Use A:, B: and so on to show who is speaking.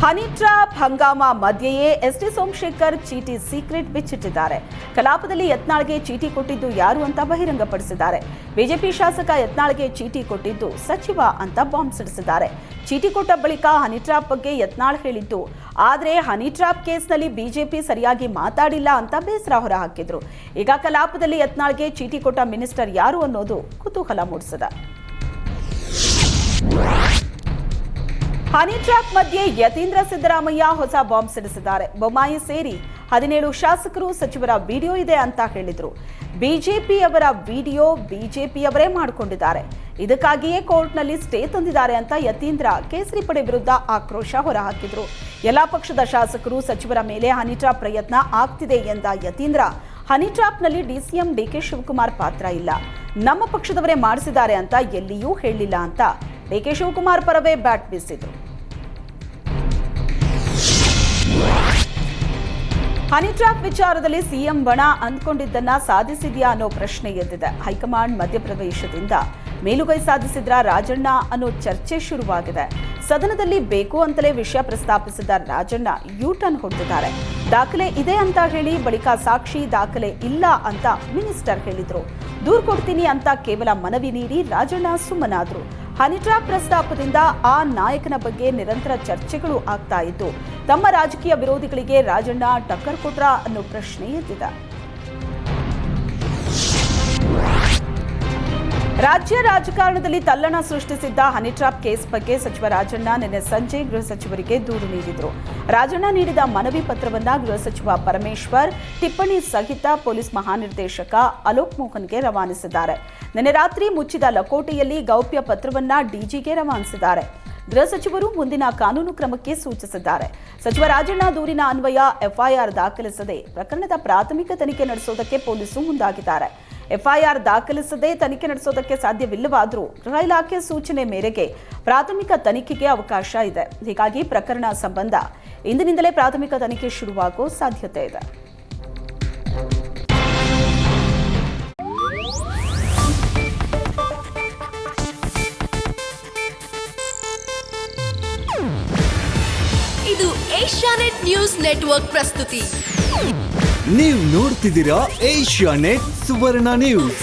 A: Honey trap Hungama ಮಧ್ಯೆಯೇ ST Somashekar ಚೀಟಿ secret ಬಿಚ್ಚಿಟ್ಟಿದ್ದಾರೆ. ಕಲಾಪದಲ್ಲಿ ಯತ್ನಾಳ್ಗೆ ಚೀಟಿ ಕೊಟ್ಟಿದ್ದು ಯಾರು ಅಂತ ಬಹಿರಂಗಪಡಿಸಿದ್ದಾರೆ. ಬಿಜೆಪಿ ಶಾಸಕ ಯತ್ನಾಳ್ಗೆ ಚೀಟಿ ಕೊಟ್ಟಿದ್ದು ಸಚಿವ ಅಂತ ಬಾಂಬ್ ಸಿಡಿಸಿದ್ದಾರೆ. ಚೀಟಿ ಕೊಟ್ಟ ಬಳಿಕ ಹನಿ ಟ್ರ್ಯಾಪ್ ಬಗ್ಗೆ ಯತ್ನಾಳ್ ಹೇಳಿದ್ದು, ಆದರೆ ಹನಿ ಟ್ರ್ಯಾಪ್ ಕೇಸ್ನಲ್ಲಿ ಬಿಜೆಪಿ ಸರಿಯಾಗಿ ಮಾತಾಡಿಲ್ಲ ಅಂತ ಬೇಸರ ಹೊರಹಾಕಿದ್ರು. ಈಗ ಕಲಾಪದಲ್ಲಿ ಯತ್ನಾಳ್ಗೆ ಚೀಟಿ ಕೊಟ್ಟ ಮಿನಿಸ್ಟರ್ ಯಾರು ಅನ್ನೋದು ಕುತೂಹಲ ಮೂಡಿಸಿದೆ. ಹನಿ ಟ್ರ್ಯಾಪ್ ಮಧ್ಯೆ ಯತೀಂದ್ರ ಸಿದ್ದರಾಮಯ್ಯ ಹೊಸ ಬಾಂಬ್ ಸಿಡಿಸಿದ್ದಾರೆ. ಬೊಮ್ಮಾಯಿ ಸೇರಿ 17 ಶಾಸಕರು ಸಚಿವರ ವಿಡಿಯೋ ಇದೆ ಅಂತ ಹೇಳಿದ್ರು. ಬಿಜೆಪಿಯವರ ವಿಡಿಯೋ ಬಿಜೆಪಿಯವರೇ ಮಾಡಿಕೊಂಡಿದ್ದಾರೆ. ಇದಕ್ಕಾಗಿಯೇ ಕೋರ್ಟ್ನಲ್ಲಿ ಸ್ಟೇ ತಂದಿದ್ದಾರೆ ಅಂತ ಯತೀಂದ್ರ ಕೇಸರಿ ಪಡೆ ವಿರುದ್ಧ ಆಕ್ರೋಶ ಹೊರಹಾಕಿದ್ರು. ಎಲ್ಲಾ ಪಕ್ಷದ ಶಾಸಕರು ಸಚಿವರ ಮೇಲೆ ಹನಿ ಟ್ರ್ಯಾಪ್ ಪ್ರಯತ್ನ ಆಗ್ತಿದೆ ಎಂದ ಯತೀಂದ್ರ, ಹನಿ ಟ್ರ್ಯಾಪ್ನಲ್ಲಿ ಡಿಸಿಎಂ ಡಿಕೆ ಶಿವಕುಮಾರ್ ಪಾತ್ರ ಇಲ್ಲ, ನಮ್ಮ ಪಕ್ಷದವರೇ ಮಾಡಿಸಿದ್ದಾರೆ ಅಂತ ಎಲ್ಲಿಯೂ ಹೇಳಿಲ್ಲ ಅಂತ ಡಿಕೆ ಶಿವಕುಮಾರ್ ಪರವೇ ಬ್ಯಾಟ್ ಬೀಸಿದ್ರು. ಹನಿ ಟ್ರ್ಯಾಪ್ ವಿಚಾರದಲ್ಲಿ ಸಿಎಂ ಬಣ ಅಂದ್ಕೊಂಡಿದ್ದನ್ನ ಸಾಧಿಸಿದೆಯಾ ಅನ್ನೋ ಪ್ರಶ್ನೆ ಎದ್ದಿದೆ. ಹೈಕಮಾಂಡ್ ಮಧ್ಯಪ್ರವೇಶದಿಂದ ಮೇಲುಗೈ ಸಾಧಿಸಿದ್ರ ರಾಜಣ್ಣ ಅನ್ನೋ ಚರ್ಚೆ ಶುರುವಾಗಿದೆ. ಸದನದಲ್ಲಿ ಬೇಕು ಅಂತಲೇ ವಿಷಯ ಪ್ರಸ್ತಾಪಿಸಿದ ರಾಜಣ್ಣ ಯೂ-ಟರ್ನ್ ಹೊಡೆದಿದ್ದಾರೆ. ದಾಖಲೆ ಇದೆ ಅಂತ ಹೇಳಿ ಬಳಿಕ ಸಾಕ್ಷಿ ದಾಖಲೆ ಇಲ್ಲ ಅಂತ ಮಿನಿಸ್ಟರ್ ಹೇಳಿದ್ರು. ದೂರು ಕೊಡ್ತೀನಿ ಅಂತ ಕೇವಲ ಮನವಿ ನೀಡಿ ರಾಜಣ್ಣ ಸುಮ್ಮನಾದ್ರು. ಹನಿ ಟ್ರ್ಯಾಪ್ ಪ್ರಸ್ತಾಪದಿಂದ ಆ ನಾಯಕನ ಬಗ್ಗೆ ನಿರಂತರ ಚರ್ಚೆಗಳು ಆಗ್ತಾ ಇದ್ದು, ತಮ್ಮ ರಾಜಕೀಯ ವಿರೋಧಿಗಳಿಗೆ ರಾಜಣ್ಣ ಟಕ್ಕರ್ ಕೊಟ್ರ ಅನ್ನೋ ಪ್ರಶ್ನೆ ಎದ್ದಿದೆ. ರಾಜ್ಯ ರಾಜಕಾರಣದಲ್ಲಿ ತಲ್ಲಣ ಸೃಷ್ಟಿಸಿದ್ದ ಹನಿ ಟ್ರ್ಯಾಪ್ ಕೇಸ್ ಬಗ್ಗೆ ಸಚಿವ ರಾಜಣ್ಣ ನಿನ್ನೆ ಸಂಜೆ ಗೃಹ ಸಚಿವರಿಗೆ ದೂರು ನೀಡಿದರು. ರಾಜಣ್ಣ ನೀಡಿದ ಮನವಿ ಪತ್ರವನ್ನ ಗೃಹ ಸಚಿವ ಪರಮೇಶ್ವರ್ ಟಿಪ್ಪಣಿ ಸಹಿತ ಪೊಲೀಸ್ ಮಹಾನಿರ್ದೇಶಕ ಅಲೋಕ್ ಮೋಹನ್ಗೆ ರವಾನಿಸಿದ್ದಾರೆ. ನಿನ್ನೆ ರಾತ್ರಿ ಮುಚ್ಚಿದ ಲಕೋಟೆಯಲ್ಲಿ ಗೌಪ್ಯ ಪತ್ರವನ್ನ ಡಿಜಿಗೆ ರವಾನಿಸಿದ್ದಾರೆ. ಗೃಹ ಸಚಿವರು ಮುಂದಿನ ಕಾನೂನು ಕ್ರಮಕ್ಕೆ ಸೂಚಿಸಿದ್ದಾರೆ. ಸಚಿವ ರಾಜಣ್ಣ ದೂರಿನ ಅನ್ವಯ ಎಫ್ಐಆರ್ ದಾಖಲಿಸದೆ ಪ್ರಕರಣದ ಪ್ರಾಥಮಿಕ ತನಿಖೆ ನಡೆಸೋದಕ್ಕೆ ಪೊಲೀಸರು ಮುಂದಾಗಿದ್ದಾರೆ. ಎಫ್ಐಆರ್ ದಾಖಲಿಸದೆ ತನಿಖೆ ನಡೆಸೋದಕ್ಕೆ ಸಾಧ್ಯವಿಲ್ಲವಾದರೂ ಗೃಹ ಇಲಾಖೆ ಸೂಚನೆ ಮೇರೆಗೆ ಪ್ರಾಥಮಿಕ ತನಿಖೆಗೆ ಅವಕಾಶ ಇದೆ. ಹೀಗಾಗಿ ಪ್ರಕರಣ ಸಂಬಂಧ ಇಂದಿನಿಂದಲೇ ಪ್ರಾಥಮಿಕ ತನಿಖೆ ಶುರುವಾಗುವ ಸಾಧ್ಯತೆ ಇದೆ.
B: ಇದು ಏಷ್ಯಾನೆಟ್ ನ್ಯೂಸ್ ನೆಟ್ವರ್ಕ್ ಪ್ರಸ್ತುತಿ.
C: ನೀವು ನೋಡ್ತಿದ್ದೀರಾ ಏಷ್ಯಾನೆಟ್ ಸುವರ್ಣ ನ್ಯೂಸ್.